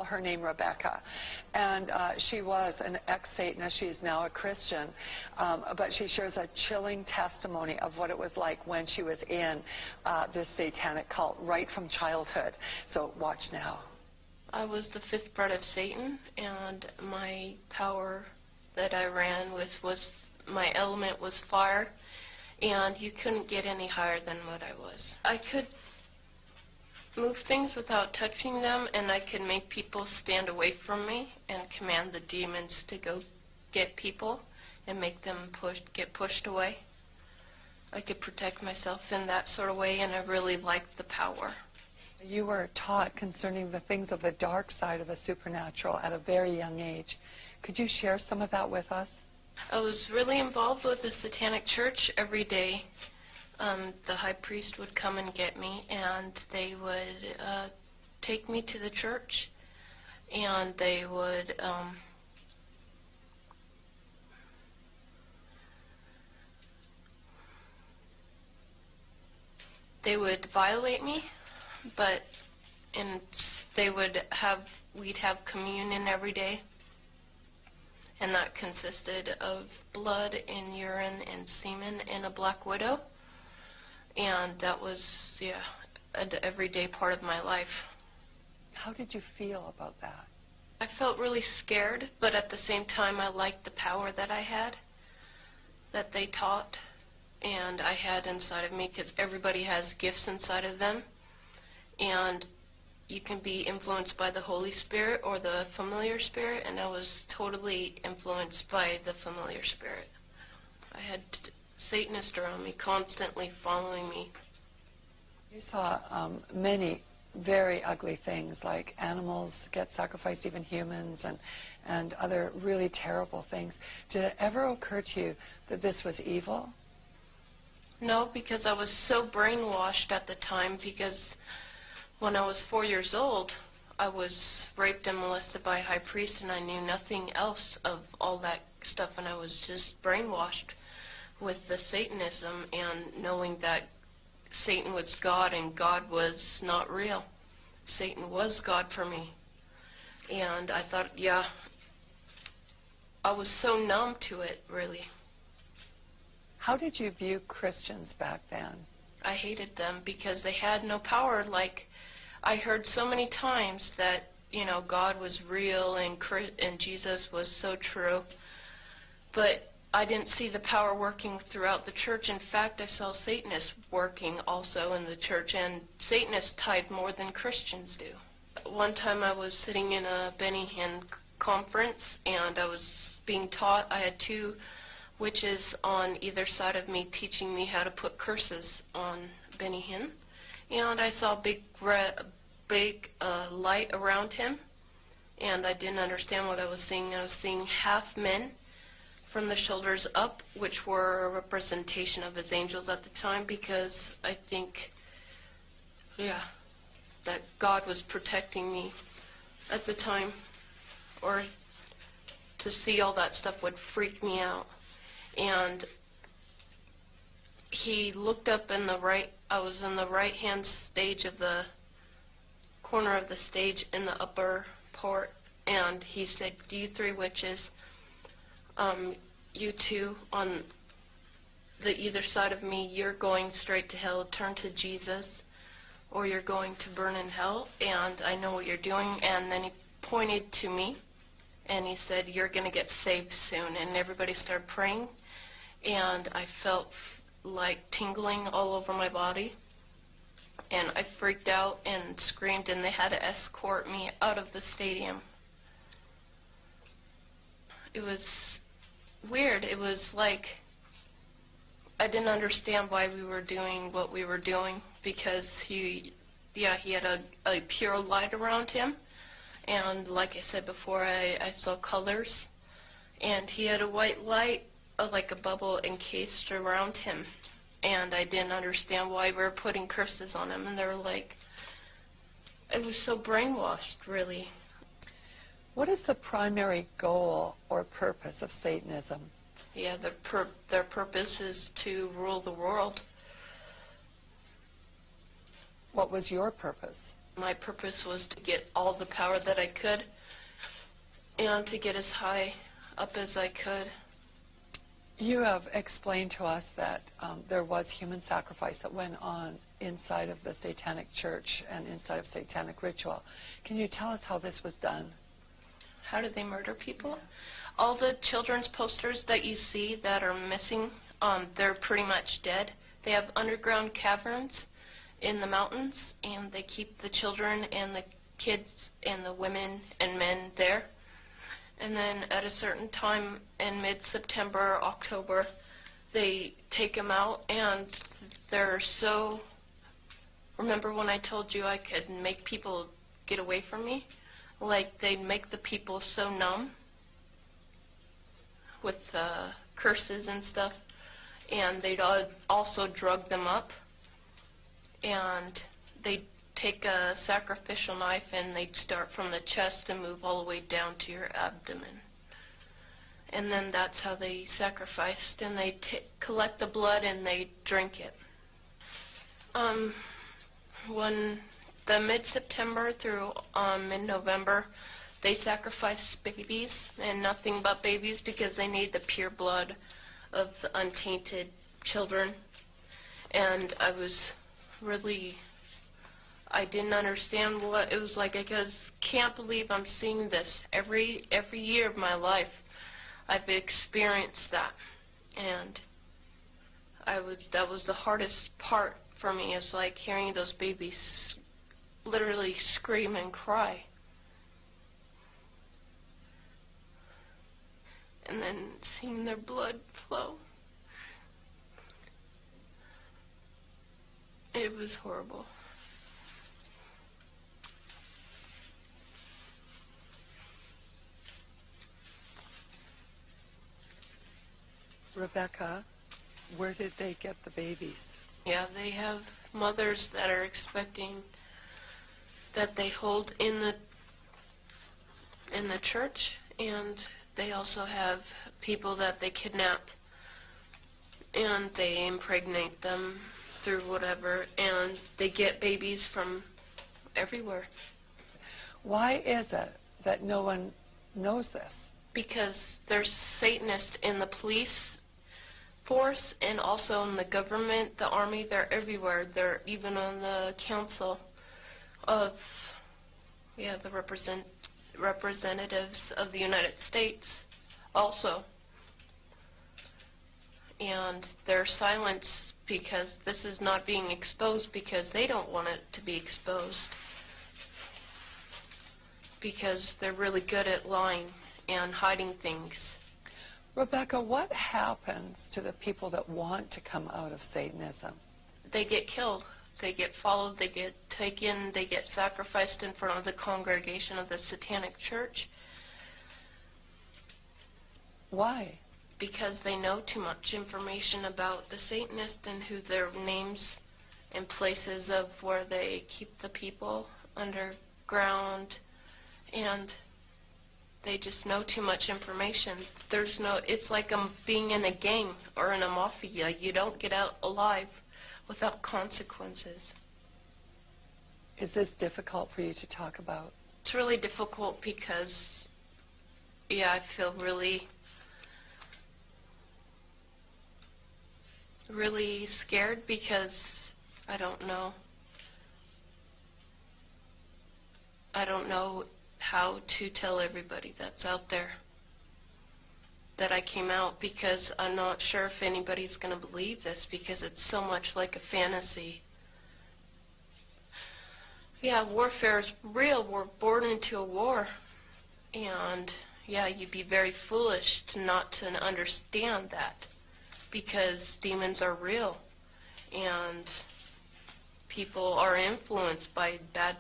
her name Rebecca, and she was an ex-Satanist. She's now a Christian, but she shares a chilling testimony of what it was like when she was in this satanic cult right from childhood. So watch now. I was the fifth bred of Satan, and my power that I ran with was, my element was fire, and you couldn't get any higher than what I was. I could move things without touching them, and I could make people stand away from me and command the demons to go get people and make them get pushed away. I could protect myself in that sort of way, and I really liked the power. You were taught concerning the things of the dark side of the supernatural at a very young age. Could you share some of that with us? I was really involved with the satanic church every day. The high priest would come and get me, and they would take me to the church, and they would violate me, but we'd have communion every day, and that consisted of blood and urine and semen and a black widow, and that was, yeah, an everyday part of my life. How did you feel about that? I felt really scared, but at the same time I liked the power that I had, that they taught, and I had inside of me, because everybody has gifts inside of them, and you can be influenced by the Holy Spirit or the familiar spirit, and I was totally influenced by the familiar spirit. I had Satanists around me, constantly following me. You saw many very ugly things, like animals get sacrificed, even humans, and other really terrible things. Did it ever occur to you that this was evil? No, because I was so brainwashed at the time, because when I was 4 years old, I was raped and molested by a high priest, and I knew nothing else of all that stuff, and I was just brainwashed with the Satanism and knowing that Satan was God and God was not real. Satan was God for me. And I thought, yeah, I was so numb to it, really. How did you view Christians back then? I hated them because they had no power. Like, I heard so many times that, you know, God was real and Jesus was so true, but I didn't see the power working throughout the church. In fact, I saw Satanists working also in the church, and Satanists tithe more than Christians do. One time I was sitting in a Benny Hinn conference, and I was being taught. I had two witches on either side of me teaching me how to put curses on Benny Hinn, and I saw a big light around him, and I didn't understand what I was seeing. I was seeing half men from the shoulders up, which were a representation of his angels at the time, because I think, yeah, that God was protecting me at the time, or to see all that stuff would freak me out. And he looked up in the right, I was in the right-hand stage of the corner of the stage in the upper part, and he said, "Do you three witches, you two on the either side of me, you're going straight to hell, turn to Jesus, or you're going to burn in hell, and I know what you're doing." And then he pointed to me, and he said, "You're going to get saved soon." And everybody started praying, and I felt like tingling all over my body, and I freaked out and screamed, and they had to escort me out of the stadium. It was weird. It was like I didn't understand why we were doing what we were doing, because he had a pure light around him, and like I said before, I saw colors, and he had a white light, like a bubble encased around him, and I didn't understand why we were putting curses on him, and they were like, it was so brainwashed, really. What is the primary goal or purpose of Satanism? Yeah, their purpose is to rule the world. What was your purpose? My purpose was to get all the power that I could and to get as high up as I could. You have explained to us that there was human sacrifice that went on inside of the satanic church and inside of satanic ritual. Can you tell us how this was done? How did they murder people? All the children's posters that you see that are missing, they're pretty much dead. They have underground caverns in the mountains, and they keep the children and the kids and the women and men there. And then at a certain time in mid-September, October, they take them out, and they're so... Remember when I told you I could make people get away from me? Like, they'd make the people so numb with curses and stuff, and they'd also drug them up, and they'd take a sacrificial knife and they'd start from the chest and move all the way down to your abdomen. And then that's how they sacrificed, and they'd collect the blood and they'd drink it. When the mid-September through mid-November, they sacrificed babies, and nothing but babies, because they need the pure blood of the untainted children. And I didn't understand what it was like. I just can't believe I'm seeing this every year of my life. I've experienced that, and that was the hardest part for me, is like hearing those babies literally scream and cry, and then seeing their blood flow. It was horrible. Rebecca, where did they get the babies? Yeah, they have mothers that are expecting, that they hold in the church, and they also have people that they kidnap, and they impregnate them through whatever, and they get babies from everywhere. Why is it that no one knows this? Because there's Satanists in the police force and also in the government, the army. They're everywhere. They're even on the council of, the representatives of the United States also. And they're silenced because this is not being exposed, because they don't want it to be exposed, because they're really good at lying and hiding things. Rebecca, what happens to the people that want to come out of Satanism? They get killed. They get followed. They get taken. They get sacrificed in front of the congregation of the Satanic Church. Why? Because they know too much information about the Satanists and who their names and places of where they keep the people underground, and they just know too much information. It's like being in a gang or in a mafia. You don't get out alive without consequences. Is this difficult for you to talk about? It's really difficult because, I feel really scared, because I don't know how to tell everybody that's out there that I came out, because I'm not sure if anybody's going to believe this, because it's so much like a fantasy. Warfare is real. We're born into a war, and you'd be very foolish not to understand that, because demons are real, and people are influenced by bad